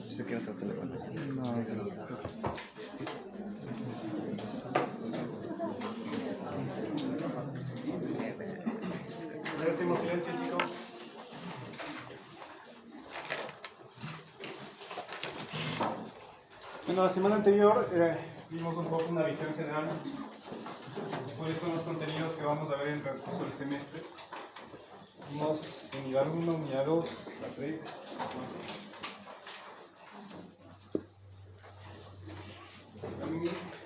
Se queda otro teléfono. Hacemos silencio, chicos. Bueno, la semana anterior vimos un poco una visión general de cuáles son los contenidos que vamos a ver en el transcurso del semestre. Vimos unidad 1, unidad 2, la 3.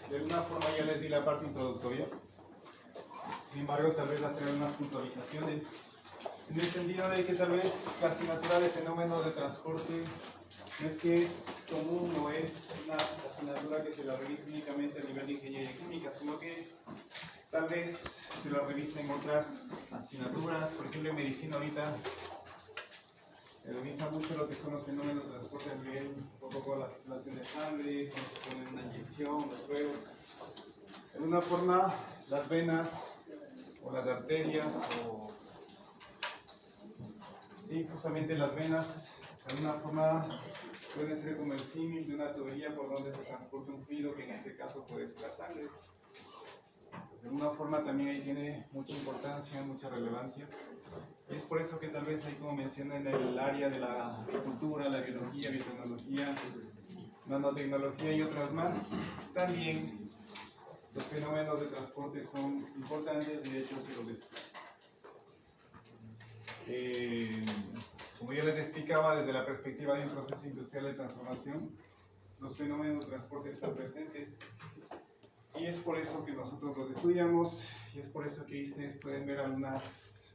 De alguna forma ya les di la parte introductoria. Sin embargo, tal vez hacer unas puntualizaciones en el sentido de que tal vez la asignatura de fenómenos de transporte no es que es común, no es una asignatura que se la revise únicamente a nivel de ingeniería química, sino que tal vez se la revise en otras asignaturas. Por ejemplo, en medicina ahorita se revisa mucho lo que son los fenómenos de transporte a nivel, un poco con la circulación de sangre, cómo se pone una inyección, los sueros. De alguna forma, las venas o las arterias, o sí, justamente las venas, de alguna forma pueden ser como el símil de una tubería por donde se transporta un fluido, que en este caso puede ser la sangre. Pues de alguna forma también ahí tiene mucha importancia, mucha relevancia. Y es por eso que tal vez ahí, como mencioné, en el área de la agricultura, la biología, biotecnología, nanotecnología y otras más, también los fenómenos de transporte son importantes, de hecho se los estudia. Como ya les explicaba, desde la perspectiva de un proceso industrial de transformación, los fenómenos de transporte están presentes y es por eso que nosotros los estudiamos, y es por eso que ustedes pueden ver algunos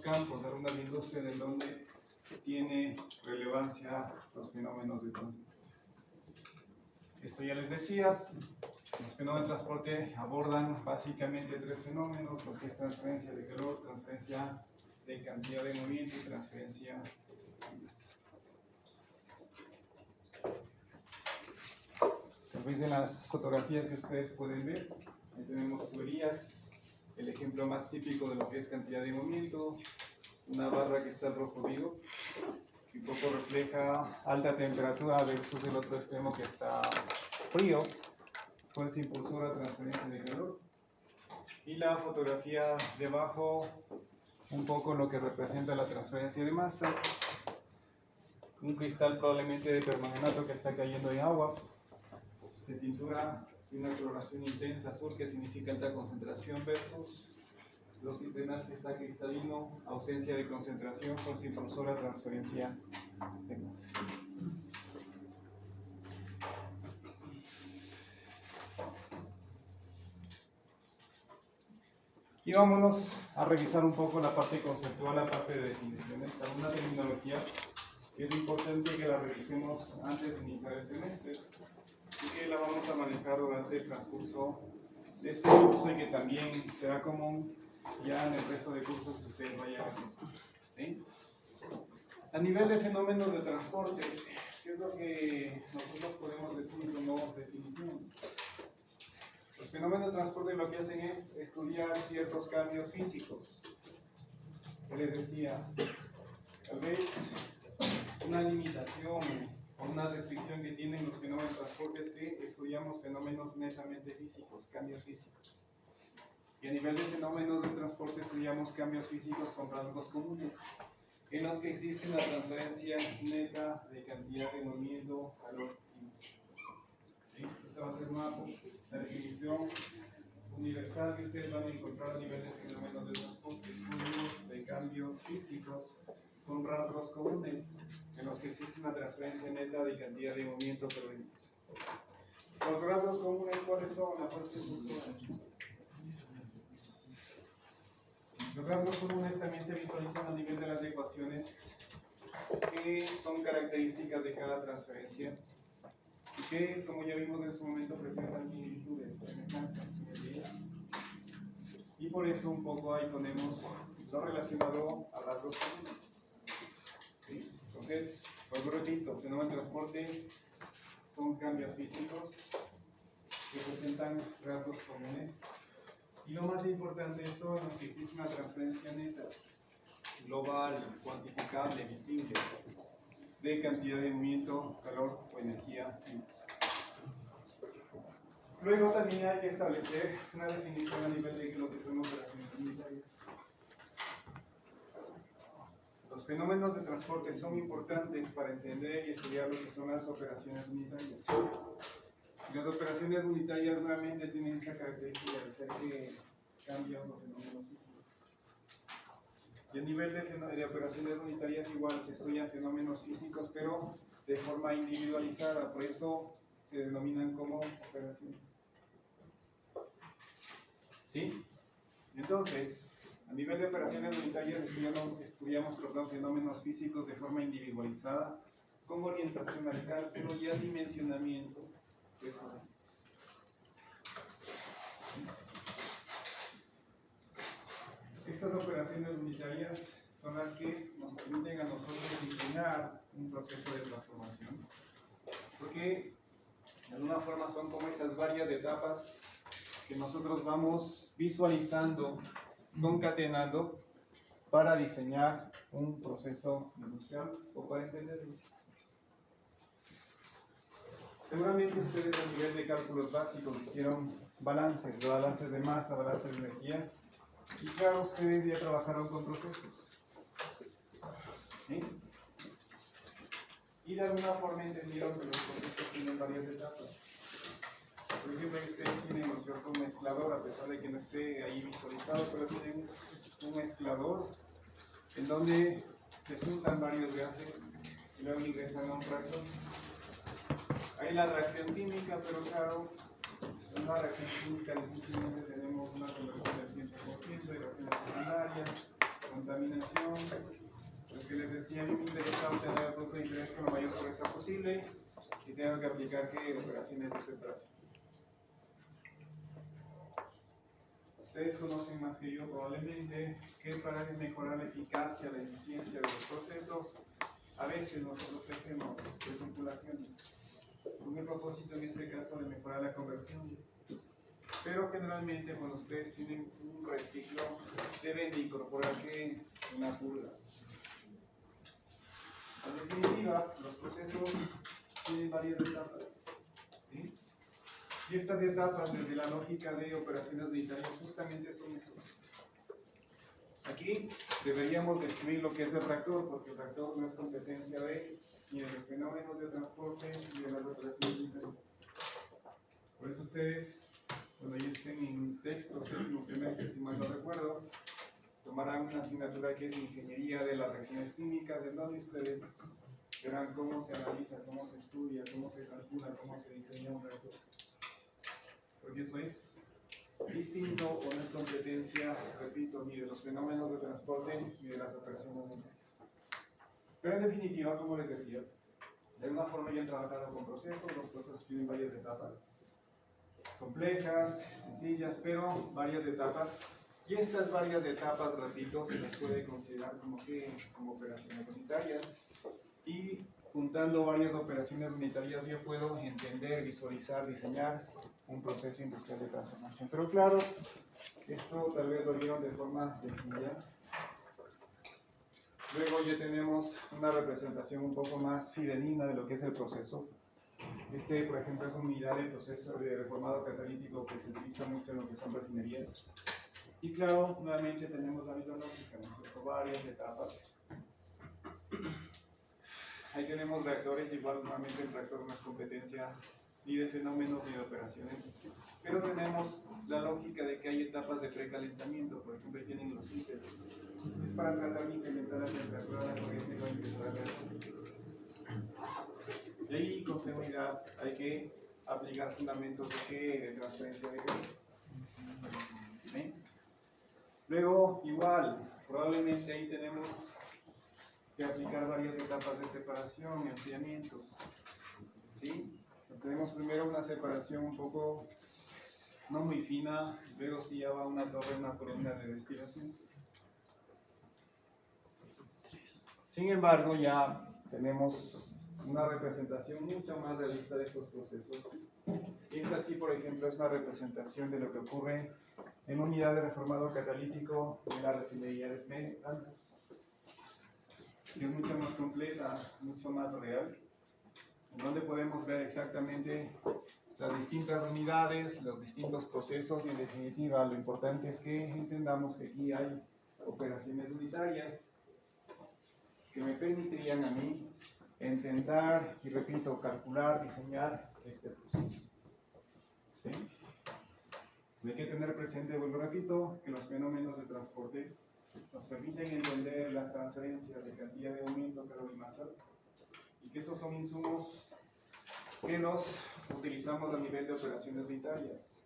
campos, algunas industrias en donde tiene relevancia los fenómenos de transporte. Esto ya les decía, los fenómenos de transporte abordan básicamente tres fenómenos, lo que es transferencia de calor, transferencia de cantidad de movimiento y transferencia de masa. Tal vez en las fotografías que ustedes pueden ver, ahí tenemos tuberías, el ejemplo más típico de lo que es cantidad de movimiento, una barra que está al rojo vivo, que un poco refleja alta temperatura versus el otro extremo que está frío, fuerza impulsora, transferencia de calor. Y la fotografía debajo, un poco lo que representa la transferencia de masa, un cristal probablemente de permanganato que está cayendo en agua, se tintura de una coloración intensa azul, que significa alta concentración, versus los demás que está cristalino, ausencia de concentración, fuerza impulsora, transferencia de masa. Y vámonos a revisar un poco la parte conceptual, la parte de definiciones, alguna terminología que es importante que la revisemos antes de iniciar el semestre y que la vamos a manejar durante el transcurso de este curso, y que también será común ya en el resto de cursos que ustedes vayan a hacer. ¿Sí? A nivel de fenómenos de transporte, ¿qué es lo que nosotros podemos decir como definición? Los fenómenos de transporte lo que hacen es estudiar ciertos cambios físicos. Les decía, tal vez una limitación o una restricción que tienen los fenómenos de transporte es que estudiamos fenómenos netamente físicos, cambios físicos. Y a nivel de fenómenos de transporte estudiamos cambios físicos con rasgos comunes, en los que existe una transferencia neta de cantidad de movimiento, calor y masa. ¿Sí? Esta va a ser la definición universal que ustedes van a encontrar a nivel de fenómenos de transporte, estudio de cambios físicos con rasgos comunes, en los que existe una transferencia neta de cantidad de movimiento, calor y masa. Los rasgos comunes, ¿cuáles son? La fuerza impulsora. Los rasgos comunes también se visualizan a nivel de las ecuaciones que son características de cada transferencia y que, como ya vimos en su momento, presentan similitudes, semejanzas, simetrías. Y por eso un poco ahí ponemos lo relacionado a rasgos comunes. ¿Sí? Entonces, vuelvo repito, fenómeno de transporte son cambios físicos que presentan rasgos comunes. Y lo más importante de esto es que existe una transferencia neta, global, cuantificable, visible, de cantidad de movimiento, calor o energía en masa. Luego también hay que establecer una definición a nivel de lo que son operaciones unitarias. Los fenómenos de transporte son importantes para entender y estudiar lo que son las operaciones unitarias. Las operaciones unitarias nuevamente tienen esta característica de ser que cambian los fenómenos físicos. Y a nivel de operaciones unitarias igual se estudian fenómenos físicos, pero de forma individualizada, por eso se denominan como operaciones. ¿Sí? Entonces, a nivel de operaciones unitarias estudiamos fenómenos físicos de forma individualizada, con orientación al cálculo y al dimensionamiento de fenómenos. Estas operaciones unitarias son las que nos permiten a nosotros diseñar un proceso de transformación, porque de alguna forma son como esas varias etapas que nosotros vamos visualizando, concatenando para diseñar un proceso industrial o para entenderlo. Seguramente ustedes a nivel de cálculos básicos hicieron balances de masa, balances de energía, y claro, ustedes ya trabajaron con procesos. ¿Sí? Y de alguna forma entendieron que los procesos tienen varias etapas. Por ejemplo, ustedes tienen un mezclador, a pesar de que no esté ahí visualizado, pero tienen un mezclador en donde se juntan varios gases y luego ingresan a un reactor. Hay la reacción química, pero claro, en una reacción química difícilmente tenemos una conversión del 100%, de reacciones secundarias, contaminación. Lo que les decía, a mí me interesa obtener el producto de interés con la mayor pureza posible y tengo que aplicar operaciones de separación. Ustedes conocen más que yo probablemente que para mejorar la eficacia, la eficiencia de los procesos, a veces nosotros hacemos recirculaciones, con el propósito en este caso de mejorar la conversión. Pero generalmente cuando ustedes tienen un reciclo deben de incorporar una purga. En definitiva, los procesos tienen varias etapas. ¿Sí? Y estas etapas, desde la lógica de operaciones unitarias, justamente son esos. Aquí deberíamos describir lo que es el reactor, porque el reactor no es competencia ni de los fenómenos de transporte ni de las operaciones unitarias. Por eso ustedes, cuando ya estén en sexto, séptimo semestre, si mal no recuerdo, tomarán una asignatura que es Ingeniería de las Reacciones Químicas, en donde ustedes verán cómo se analiza, cómo se estudia, cómo se calcula, cómo se diseña un reactor. Porque eso es distinto o no es competencia, repito, ni de los fenómenos de transporte ni de las operaciones unitarias. Pero en definitiva, como les decía, de alguna forma ya han trabajado con procesos, los procesos tienen varias etapas complejas, sencillas, pero varias etapas Y estas varias etapas, repito, se las puede considerar como operaciones unitarias. Y juntando varias operaciones unitarias yo puedo entender, visualizar, diseñar un proceso industrial de transformación. Pero claro, esto tal vez lo vieron de forma sencilla. Luego ya tenemos una representación un poco más fidedigna de lo que es el proceso. Este, por ejemplo, es una unidad de proceso de reformado catalítico que se utiliza mucho en lo que son refinerías. Y claro, nuevamente tenemos la misma lógica, ¿no? Varias etapas. Ahí tenemos reactores, igual nuevamente el reactor no es competencia ni de fenómenos ni de operaciones. Pero tenemos la lógica de que hay etapas de precalentamiento, por ejemplo, ahí tienen los íteres. Es para tratar de incrementar la temperatura de la corriente y la ingresar de ahí, con seguridad, hay que aplicar fundamentos de qué, de transferencia de qué. ¿Sí? Luego, igual, probablemente ahí tenemos que aplicar varias etapas de separación y enfriamientos. ¿Sí? Tenemos primero una separación un poco no muy fina, luego sí ya va una torre, una columna de destilación. Sin embargo, ya tenemos una representación mucho más realista de estos procesos. Esta sí, por ejemplo, es una representación de lo que ocurre en unidad de reformado catalítico de la refinería de Esmeraldas, que es mucho más completa, mucho más real, en donde podemos ver exactamente las distintas unidades, los distintos procesos y en definitiva lo importante es que entendamos que aquí hay operaciones unitarias que me permitirían a mí intentar y repito, calcular, diseñar este proceso. ¿Sí? Hay que tener presente, vuelvo repito, que los fenómenos de transporte nos permiten entender las transferencias de cantidad de aumento, calor y masa, y que esos son insumos que los utilizamos a nivel de operaciones unitarias.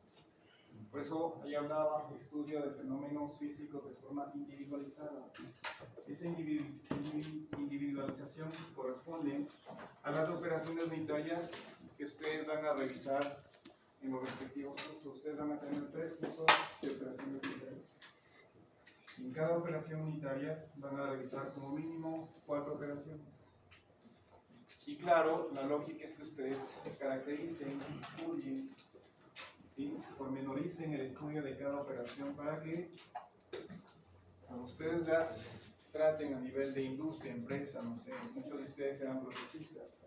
Por eso ahí hablaba de estudio de fenómenos físicos de forma individualizada. Esa individualización corresponde a las operaciones unitarias que ustedes van a revisar en los respectivos cursos. Ustedes van a tener 3 cursos de operaciones unitarias. En cada operación unitaria van a revisar como mínimo 4 operaciones. Y claro, la lógica es que ustedes caractericen, estudien, ¿sí? Pormenoricen el estudio de cada operación para que cuando ustedes las traten a nivel de industria, empresa, no sé, muchos de ustedes serán procesistas,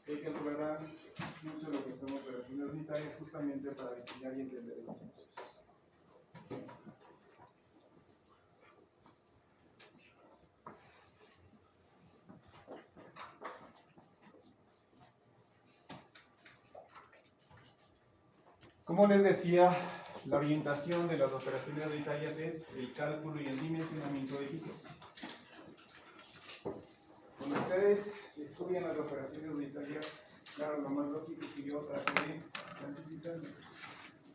hay que lograr mucho lo que son operaciones unitarias justamente para diseñar y entender estos procesos. Como les decía, la orientación de las operaciones unitarias es el cálculo y el dimensionamiento de equipos. Cuando ustedes estudian las operaciones unitarias, claro, lo más lógico es que yo trate de clasificarlas.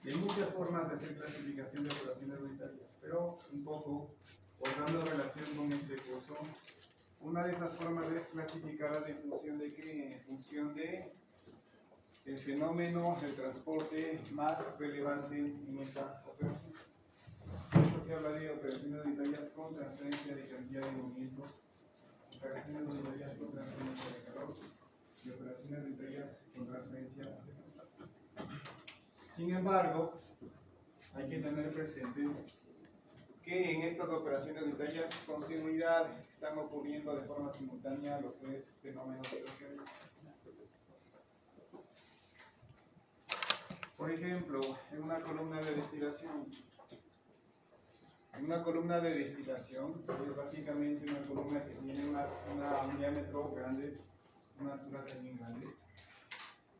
Y hay muchas formas de hacer clasificación de operaciones unitarias, pero un poco, guardando relación con este curso, una de esas formas es clasificarlas en función de qué, en función de el fenómeno del transporte más relevante en esa operación. Esto se habla de operaciones unitarias con transferencia de cantidad de movimiento, operaciones unitarias con transferencia de calor y operaciones unitarias con transferencia de masa. Sin embargo, hay que tener presente que en estas operaciones unitarias con seguridad están ocurriendo de forma simultánea los 3 fenómenos de transferencia. Por ejemplo, en una columna de destilación. En una columna de destilación, es básicamente una columna que tiene un diámetro grande, una altura también grande.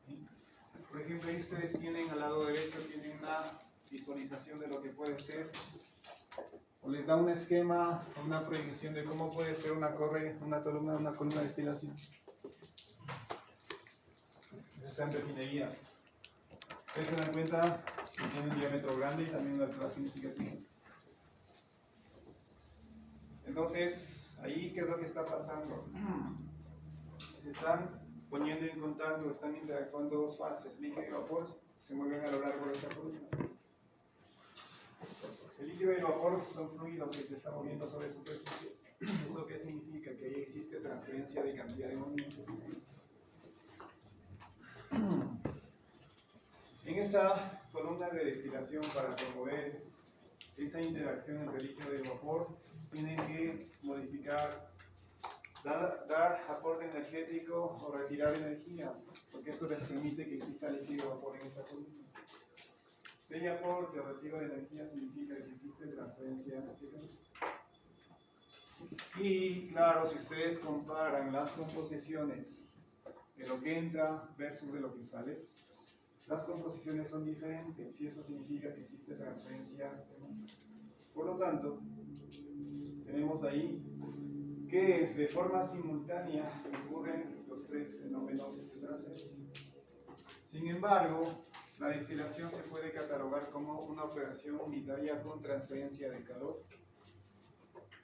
¿Sí? Por ejemplo, ahí ustedes tienen al lado derecho tienen una visualización de lo que puede ser, o les da un esquema, una proyección de cómo puede ser una columna de destilación. Está en refinería. Ustedes se dan cuenta que tiene un diámetro grande y también una altura significativa. Entonces, ahí, ¿qué es lo que está pasando? Se están poniendo en contacto, están interactuando 2 fases, líquido y vapor, se mueven a lo largo de esa columna. El líquido y el vapor son fluidos que se están moviendo sobre superficies. ¿Eso qué significa? Que ahí existe transferencia de cantidad de movimiento. En esa columna de destilación, para promover esa interacción entre líquido y vapor, tienen que modificar, dar aporte energético o retirar energía, porque eso les permite que exista líquido y vapor en esa columna. Si hay aporte o retiro de energía, significa que existe transferencia de calor. Y claro, si ustedes comparan las composiciones de lo que entra versus de lo que sale, las composiciones son diferentes y eso significa que existe transferencia de masa. Por lo tanto, tenemos ahí que de forma simultánea ocurren los tres fenómenos de transferencia. Sin embargo, la destilación se puede catalogar como una operación unitaria con transferencia de calor,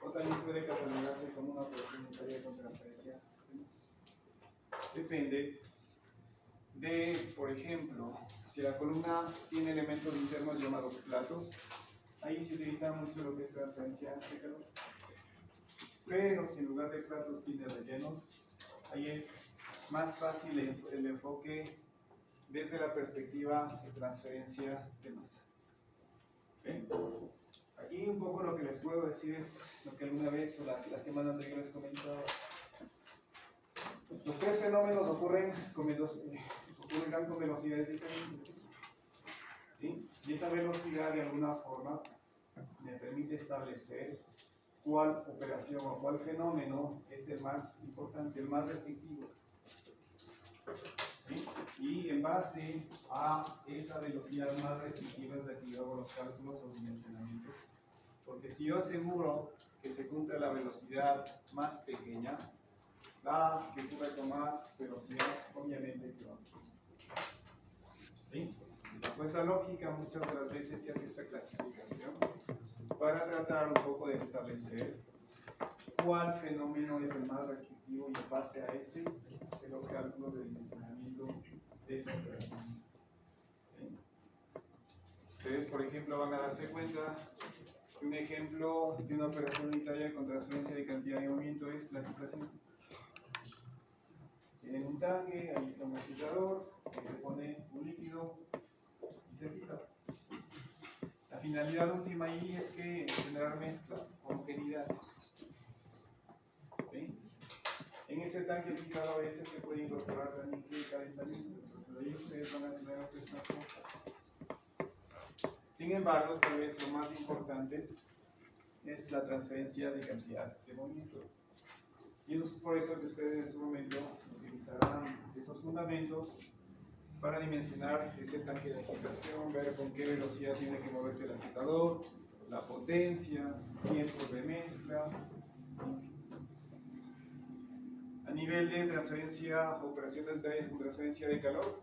o también puede catalogarse como una operación unitaria con transferencia de masa. Depende de, por ejemplo, si la columna tiene elementos internos llamados platos, ahí se utiliza mucho lo que es transferencia de calor. Pero si en lugar de platos tiene rellenos, ahí es más fácil el enfoque desde la perspectiva de transferencia de masa. ¿Ven? Aquí un poco lo que les puedo decir es lo que alguna vez o la semana anterior les comentaba. Los tres fenómenos ocurren con velocidades diferentes. ¿Sí? Y esa velocidad de alguna forma me permite establecer cuál operación o cuál fenómeno es el más importante, el más restrictivo. ¿Sí? Y en base a esa velocidad más restrictiva es la que yo hago los cálculos, los dimensionamientos. Porque si yo aseguro que se cumpla la velocidad más pequeña, la que ocurre con más velocidad, obviamente que va. ¿Sí? Bajo esa lógica, muchas de las veces se hace esta clasificación para tratar un poco de establecer cuál fenómeno es el más restrictivo y en base a ese hacer los cálculos de dimensionamiento de esa operación. ¿Sí? Ustedes, por ejemplo, van a darse cuenta que un ejemplo de una operación unitaria con transferencia de cantidad de movimiento es la agitación. Tienen un tanque, ahí está un agitador, que se pone un líquido y se agita. La finalidad última ahí es que generar mezcla, homogeneidad. ¿Sí? En ese tanque agitado a veces se puede incorporar también el calentamiento, entonces ahí ustedes van a tener otras cosas. Sin embargo, tal vez lo más importante es la transferencia de cantidad de movimiento. Y es por eso que ustedes en su momento utilizarán esos fundamentos para dimensionar ese tanque de agitación, ver con qué velocidad tiene que moverse el agitador, la potencia, tiempos de mezcla. A nivel de transferencia, operación de detalles con transferencia de calor,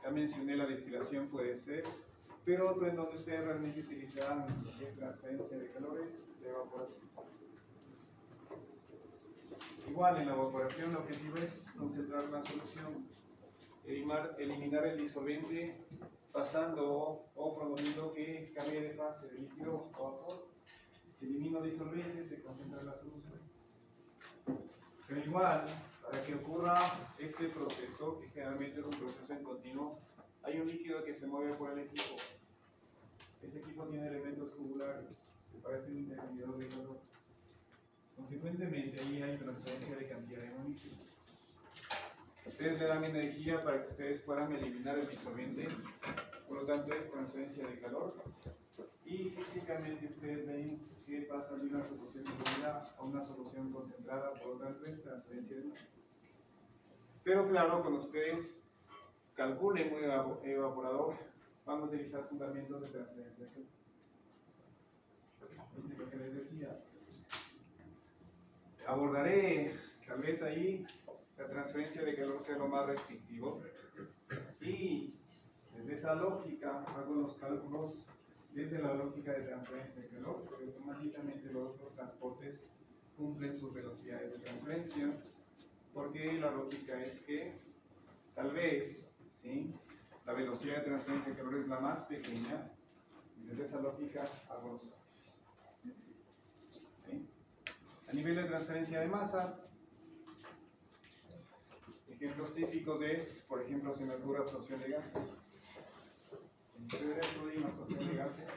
ya mencioné la destilación puede ser, pero otro en donde ustedes realmente utilizarán transferencia de calor es la evaporación. Igual en la evaporación el objetivo es concentrar una solución, eliminar el disolvente pasando o promoviendo que cambie de fase de líquido a vapor. Si elimino disolvente se concentra la solución. Pero igual, para que ocurra este proceso, que generalmente es un proceso en continuo, hay un líquido que se mueve por el equipo. Ese equipo tiene elementos tubulares, se parece a un intercambiador de calor. Consecuentemente, ahí hay transferencia de cantidad de movimiento. Ustedes le dan energía para que ustedes puedan eliminar el disolvente, por lo tanto es transferencia de calor. Y físicamente ustedes ven que pasa de una solución sólida a una solución concentrada, por lo tanto es transferencia de masa. Pero claro, cuando ustedes calculen un evaporador, van a utilizar fundamentos de transferencia de calor. Es lo que les decía. Abordaré tal vez ahí la transferencia de calor sea lo más restrictivo y desde esa lógica hago los cálculos desde la lógica de transferencia de calor, porque automáticamente los otros transportes cumplen sus velocidades de transferencia, porque la lógica es que tal vez, ¿sí?, la velocidad de transferencia de calor es la más pequeña, Desde esa lógica hago los cálculos. ¿Sí? A nivel de transferencia de masa, ejemplos típicos es, por ejemplo, se me ocurre absorción de gases. En teoría de estudio, absorción de gases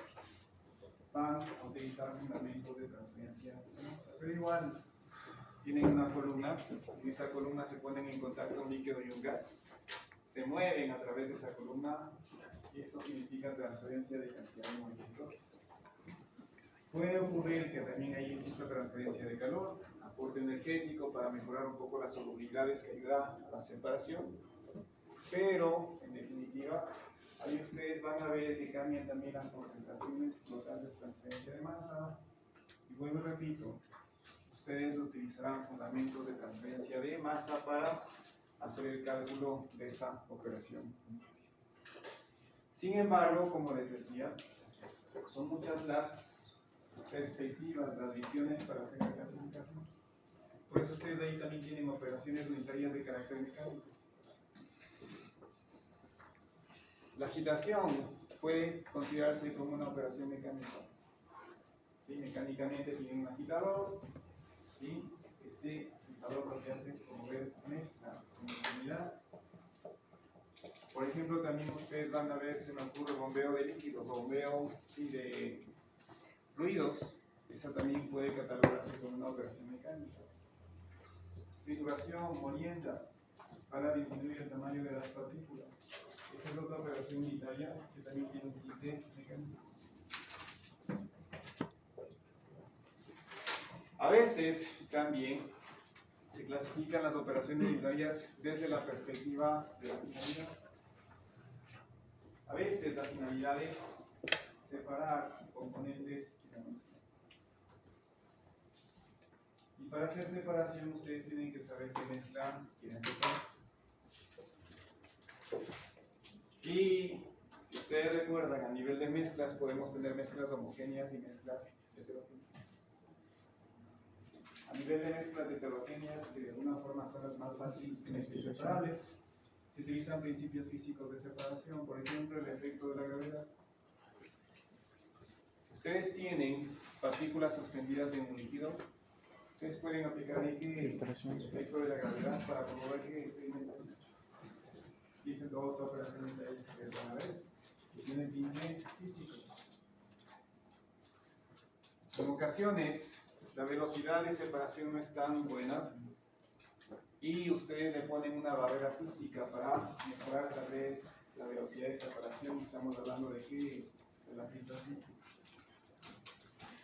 van a utilizar fundamentos de transferencia de masa, pero igual tienen una columna, en esa columna se ponen en contacto un líquido y un gas, se mueven a través de esa columna y eso significa transferencia de cantidad de movimiento. Puede ocurrir que también ahí exista transferencia de calor, aporte energético para mejorar un poco las solubilidades que ayuda a la separación, pero en definitiva ahí ustedes van a ver que cambian también las concentraciones flotales de transferencia de masa y vuelvo y repito, ustedes utilizarán fundamentos de transferencia de masa para hacer el cálculo de esa operación. Sin embargo, como les decía, son muchas las perspectivas, las visiones para hacer la clasificación. Por eso ustedes ahí también tienen operaciones unitarias de carácter mecánico. La agitación puede considerarse como una operación mecánica. ¿Sí? Mecánicamente tienen un agitador. ¿Sí? Este agitador lo que hace es promover mezcla con unidad. Por ejemplo, también ustedes van a ver, se me ocurre bombeo de líquidos o bombeo de ruidos. Esa también puede catalogarse como una operación mecánica. Trituración, molienda, para disminuir el tamaño de las partículas. Esa es otra operación unitaria que también tiene un tinte mecánico. A veces también se clasifican las operaciones unitarias desde la perspectiva de la finalidad. A veces la finalidad es separar componentes de la mezcla. Y para hacer separación ustedes tienen que saber qué mezcla quieren separar. Y si ustedes recuerdan, a nivel de mezclas podemos tener mezclas homogéneas y mezclas heterogéneas. A nivel de mezclas heterogéneas, que de alguna forma son las más fácilmente separables, se utilizan principios físicos de separación, por ejemplo, el efecto de la gravedad. Si ustedes tienen partículas suspendidas en un líquido, ustedes pueden aplicar ahí el efecto de la gravedad para promover que sedimentación. Y esa es toda otra operación que ustedes van a ver, que tiene tinte físico. En ocasiones, la velocidad de separación no es tan buena y ustedes le ponen una barrera física para mejorar tal vez la velocidad de separación. Estamos hablando de qué? De la cinta sísmica.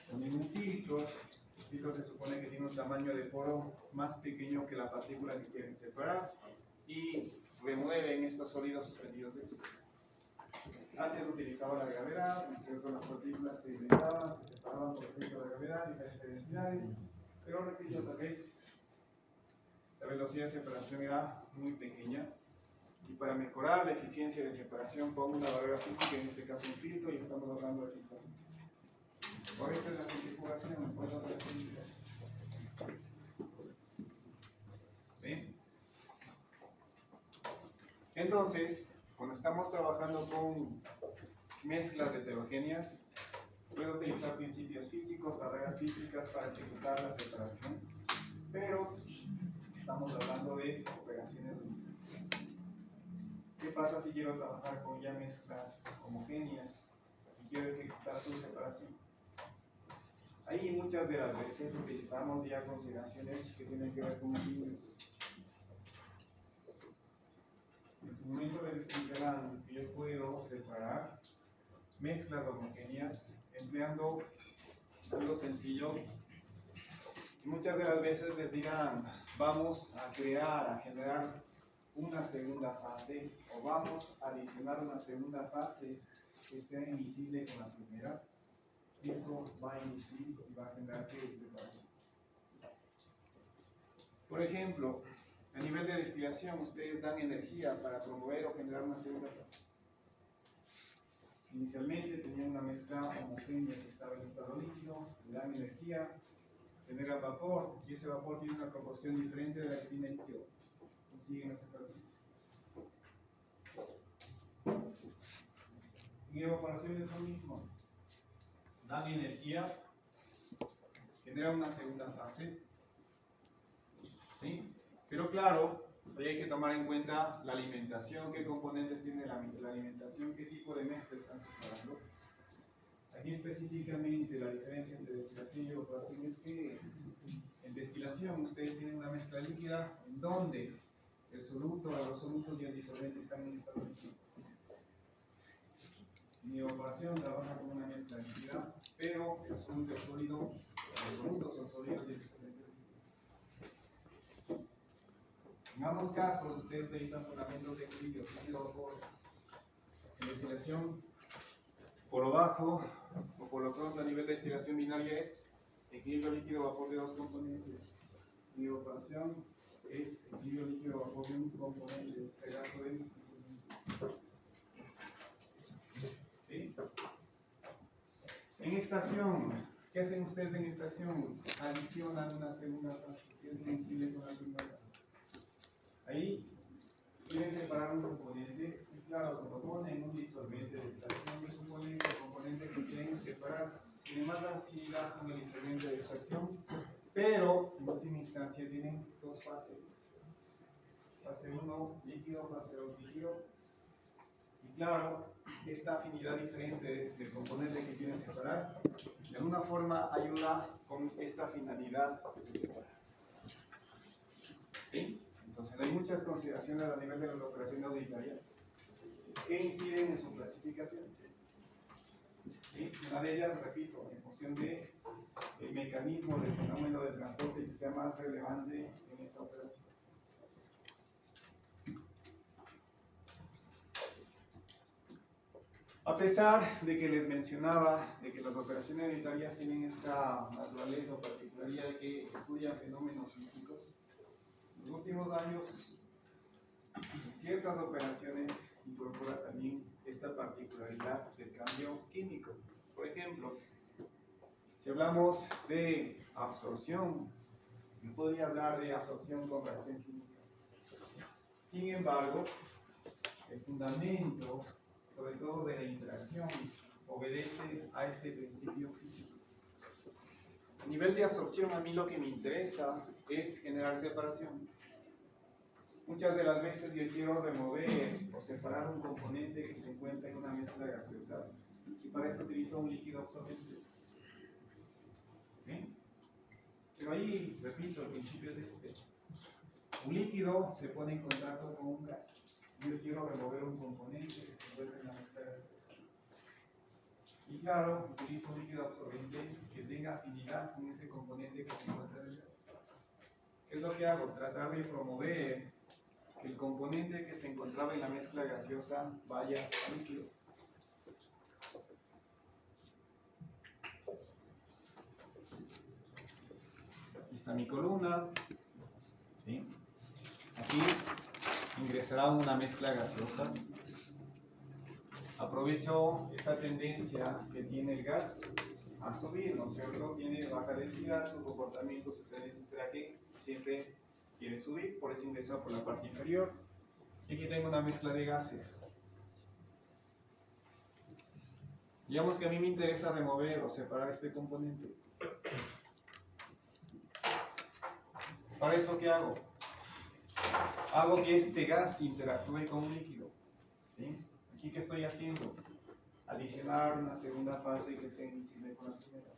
Ponen un filtro. El filtro se supone que tiene un tamaño de poro más pequeño que la partícula que quieren separar y remueven estos sólidos suspendidos de filtro. Antes utilizaba la gravedad, ¿cierto? Las partículas se dilataban, se separaban por efecto de la gravedad, diferentes densidades, pero repito, tal vez la velocidad de separación era muy pequeña y para mejorar la eficiencia de separación pongo una barrera física, en este caso un filtro, y estamos hablando de filtración. Por eso es la centrifugación, por eso es la centrifugación. ¿Bien? Entonces, cuando estamos trabajando con mezclas heterogéneas, puedo utilizar principios físicos, barreras físicas para ejecutar la separación, pero estamos hablando de operaciones unitarias. ¿Qué pasa si quiero trabajar con ya mezclas homogéneas y quiero ejecutar su separación? Ahí muchas de las veces utilizamos ya consideraciones que tienen que ver con líquidos. En su momento les explicarán que yo puedo separar mezclas homogéneas empleando algo sencillo. Y muchas de las veces les dirán, vamos a crear, a generar una segunda fase o vamos a adicionar una segunda fase que sea invisible con la primera. Y eso va a inducir y va a generar que separación. Por ejemplo, a nivel de destilación, ustedes dan energía para promover o generar una segunda fase. Inicialmente tenían una mezcla homogénea que estaba en estado líquido, le dan energía, genera vapor, y ese vapor tiene una proporción diferente de la que tiene el líquido. Consiguen la separación. En evaporación es lo mismo. dan energía, genera una segunda fase, ¿sí? Pero claro, hoy hay que tomar en cuenta la alimentación, qué componentes tiene la alimentación, qué tipo de mezcla están separando. Aquí específicamente la diferencia entre destilación y evaporación es que en destilación ustedes tienen una mezcla líquida en donde el soluto, los solutos y el disolvente están en estado líquido. En evaporación trabaja con una mezcla líquida, pero el soluto es sólido, los solutos son sólidos y el disolvente es líquido. En ambos casos ustedes utilizan fundamentos de equilibrio líquido por en destilación por lo bajo o por lo pronto a nivel de destilación binaria es equilibrio líquido-vapor de dos componentes. En evaporación es equilibrio líquido-vapor de un componente, en este caso del disolvente. ¿Sí? En extracción, ¿qué hacen ustedes en extracción? Adicionan una segunda fase, que es coincide con la primera. Ahí quieren separar un componente y claro, se lo ponen en un disolvente de extracción. Se supone que el componente que quieren separar tiene más afinidad con el disolvente de extracción, pero en última instancia tienen dos fases. Fase 1 líquido, fase 2 líquido. Y claro, esta afinidad diferente del componente que quieren separar, de alguna forma ayuda con esta finalidad de separar. ¿Sí? Entonces hay muchas consideraciones a nivel de las operaciones auditarias que inciden en su clasificación. ¿Sí? Una de ellas, repito, en función del mecanismo del fenómeno de transporte que sea más relevante en esa operación. A pesar de que les mencionaba de que las operaciones auditarias tienen esta naturaleza o particularidad de que estudian fenómenos físicos, en los últimos años en ciertas operaciones se incorpora también esta particularidad del cambio químico. Por ejemplo, si hablamos de absorción, yo podría hablar de absorción con reacción química. Sin embargo, el fundamento, sobre todo de la interacción, obedece a este principio físico. A nivel de absorción, a mí lo que me interesa es generar separación. Muchas de las veces yo quiero remover o separar un componente que se encuentra en una mezcla gaseosa y para eso utilizo un líquido absorbente. ¿Sí? Pero ahí, repito, el principio es este. Un líquido se pone en contacto con un gas. Yo quiero remover un componente que se encuentra en la mezcla gaseosa. Y claro, utilizo un líquido absorbente que tenga afinidad con ese componente que se encuentra en el gas. ¿Qué es lo que hago? Tratar de promover que el componente que se encontraba en la mezcla gaseosa vaya al líquido. Aquí está mi columna. ¿Sí? Aquí ingresará una mezcla gaseosa. Aprovecho esa tendencia que tiene el gas a subir, ¿no es cierto? Tiene baja densidad, su comportamiento, su tendencia será que siempre quiere subir, por eso ingresa por la parte inferior. Y aquí tengo una mezcla de gases. Digamos que a mí me interesa remover o separar este componente. ¿Para eso qué hago? Hago que este gas interactúe con un líquido. ¿Sí? ¿Aquí qué estoy haciendo? Adicionar una segunda fase que se incide con la primera.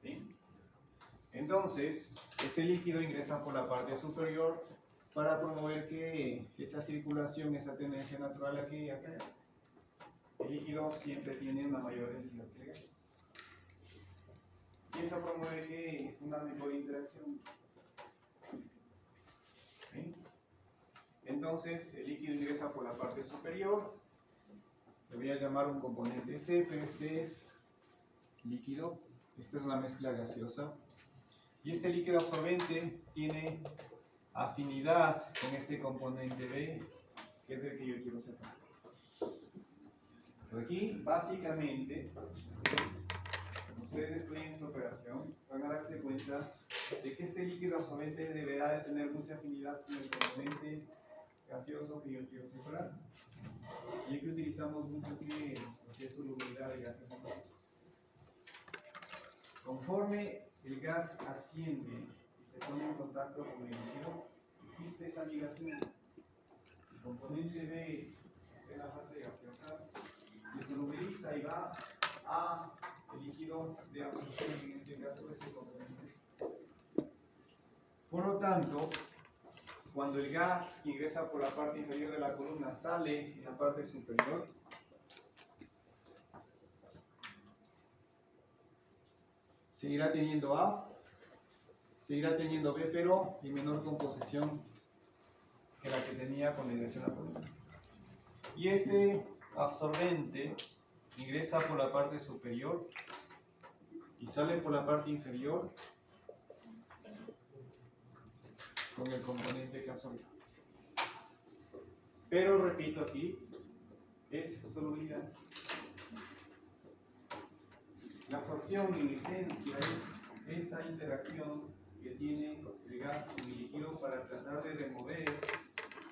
¿Sí? Entonces, ese líquido ingresa por la parte superior para promover que esa circulación, esa tendencia natural aquí y acá. El líquido siempre tiene una mayor densidad que el gas. Y eso promueve que una mejor interacción. ¿Sí? Entonces, el líquido ingresa por la parte superior. Le voy a llamar un componente C, pero este es líquido. Esta es la mezcla gaseosa. Y este líquido absorbente tiene afinidad con este componente B, que es el que yo quiero separar. Pero aquí, básicamente, cuando ustedes estudien esta operación, van a darse cuenta de que este líquido absorbente deberá de tener mucha afinidad con el componente gaseoso que yo quiero separar. Y aquí utilizamos mucho lo que es solubilidad de gases acuosos. Conforme el gas asciende y se pone en contacto con el líquido, existe esa ligación. El componente B está en la fase gaseosa, se solubiliza y va a el líquido de absorción, en este caso es el componente. Por lo tanto, cuando el gas que ingresa por la parte inferior de la columna sale en la parte superior, seguirá teniendo A, seguirá teniendo B, pero en menor composición que la que tenía con la dirección a la columna. Y este absorbente ingresa por la parte superior y sale por la parte inferior con el componente que absorbe. Pero repito aquí, es solubilidad. La absorción en esencia es esa interacción que tiene el gas con el líquido para tratar de remover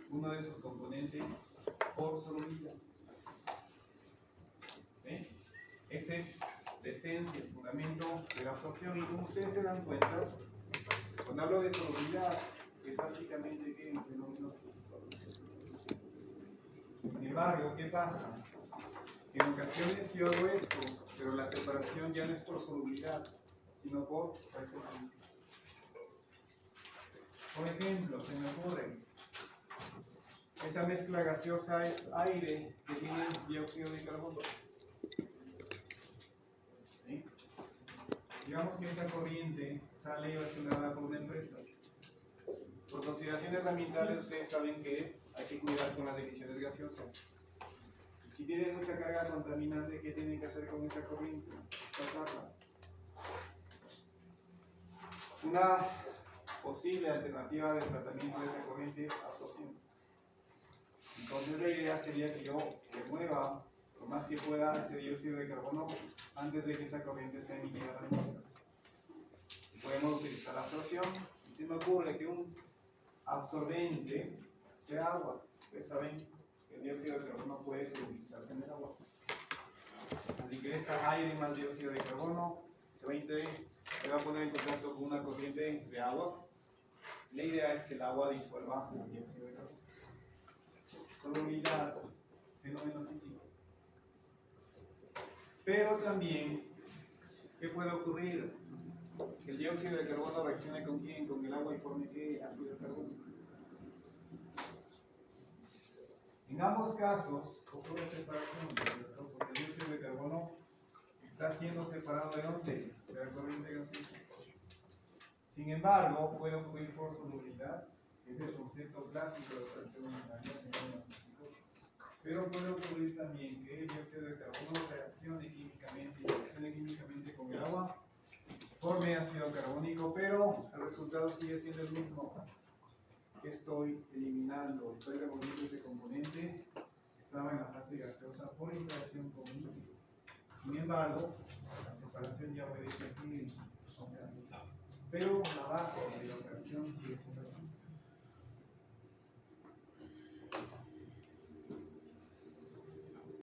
uno de sus componentes por solubilidad. ¿Sí? Ese es la esencia, el fundamento de la absorción. Y como ustedes se dan cuenta, cuando hablo de solubilidad, es básicamente que un fenómeno físico. Sin embargo, ¿qué pasa? Que en ocasiones yo hago esto, pero la separación ya no es por solubilidad, sino por reacción química. Por ejemplo, se me ocurre, esa mezcla gaseosa es aire que tiene dióxido de carbono. ¿Sí? Digamos que esa corriente sale y va gestionada por una empresa. Por consideraciones ambientales, ustedes saben que hay que cuidar con las emisiones gaseosas. Si tienen mucha carga contaminante, ¿qué tienen que hacer con esa corriente? Sacarla. Una posible alternativa de tratamiento de esa corriente es absorción. Entonces la idea sería que yo remueva lo más que pueda ese dióxido de carbono antes de que esa corriente sea emitida a la atmósfera. Podemos utilizar la absorción y se me ocurre que un absorbente sea agua. Ustedes saben que el dióxido de carbono puede solubilizarse en el agua. Así que esa aire más dióxido de carbono se va a poner en contacto con una corriente de agua. La idea es que el agua disuelva el dióxido de carbono. Solubilidad, fenómeno físico. Pero también, ¿qué puede ocurrir? Que el dióxido de carbono reaccione con quién, con el agua y forme ¿qué? Ácido de carbono. En ambos casos ocurre separación, ¿cierto? Porque el dióxido de carbono está siendo separado ¿de dónde? De la corriente gaseosa. Sin embargo, puede ocurrir por solubilidad, que es el concepto clásico de reacción unitaria, pero puede ocurrir también que el dióxido de carbono reaccione químicamente con el agua, forme ácido carbónico, pero el resultado sigue siendo el mismo. Que estoy eliminando, estoy removiendo ese componente que estaba en la fase gaseosa por interacción con un líquido. Sin embargo, la separación ya obedece aquí, pero la base de la operación sigue siendo la misma.